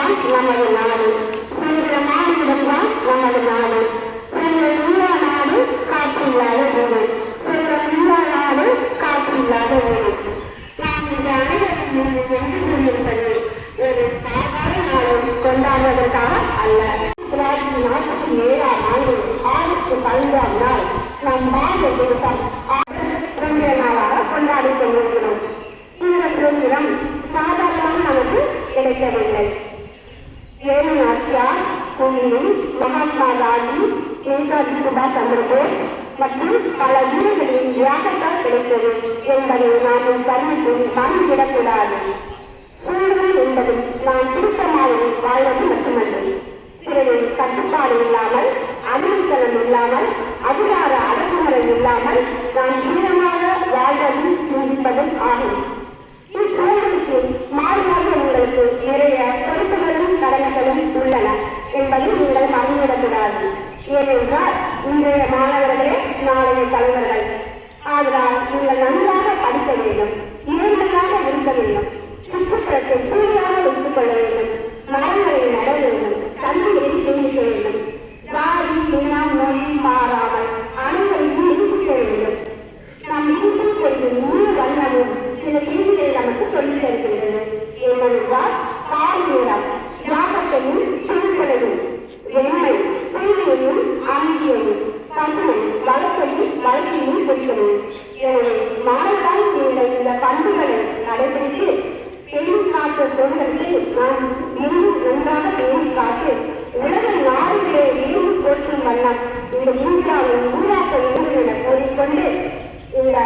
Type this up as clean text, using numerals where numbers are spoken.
தான் நமது நாடு. மாநிலம்தான் நமது நாடு. இல்லா நாடு காற்றில்லாத வீடு. இல்லா நாடு காற்றில்லாத வீடு. நாம் இந்த அனைவரும் என்று கூறியிருப்பது ஒரு சாதாரண நாளை கொண்டாடுவதற்காக அல்ல. 1947ஆம் ஆண்டு ஆகஸ்ட் 15ஆம் நாள் நம் பாரத தேசம் சுதந்திர நாளாக கொண்டாடி கொண்டிருக்கிறோம். இந்த சுதந்திரம் சாதாரணமாக நமக்கு கிடைக்கவில்லை. ஏழு நாட்கள் கோவிலும் மகாத்மா காந்தி, நேதாஜி சுபாஷ் சந்திரபோஸ் மற்றும் பல வீரர்களின் தியாகத்தால் கிடைத்தது என்பதை நாம் மறந்துவிடக்கூடாது. சுதந்திரம் என்பது நாம் திருத்தமாக வாழ்வது மட்டுமல்ல, பிறரின் கட்டுப்பாடு இல்லாமல், அடிமைத்தனம் இல்லாமல், அதிகார அடக்குமுறை இல்லாமல் நாம் தீரமாக வாழ்வதும் சிந்திப்பதும் ஆகும். இச்சூழலுக்கு மாறுபாடு உங்களுக்கு நிறைய பொறுப்புகளும் கடமைகளும் உள்ளன என்பதை நீங்கள் மறந்துவிடக்கூடாது. ஏனென்றால் இன்றைய மாணவர்களே நாளைய தலைவர்கள். ஆதலால் நீங்கள் நன்றாக படிக்க வேண்டும், நேர்மையாக இருக்க வேண்டும், சுற்றுப்புறத்தை தூய்மையாக வைத்துக் கொள்ள வேண்டும், மரங்களை நட வேண்டும், தண்ணீரை சேமிக்க வேண்டும், ஜாதி இனம் மொழி மாறாமல் அனைவரையும் எதிர்க்க வேண்டும். நம் இந்திய கொள்கை முழு வண்ணமும் சில செய்திகளை நமக்கு சொல்லித் தருகின்றது. ஏனென்றால் காலை நேரம் தியாகத்தையும் திருப்பதையும், வெண்மை தூய்மையையும் அமைதியையும், பன்மை வளத்தையும் வளர்ச்சியையும் குறிக்கிறது. எனவே மாணவர்கள் நீங்கள் இந்த பண்புகளை கடைபிடித்து பெரும் காற்று தொழிலுக்கு நாம் இன்னும் நன்றாக பேரும் காற்று உலக நாடுகளே வேறு போற்றும் வண்ணம் இந்த இந்தியாவை உருவாக்க வேண்டும் என கூறிக்கொண்டு இந்த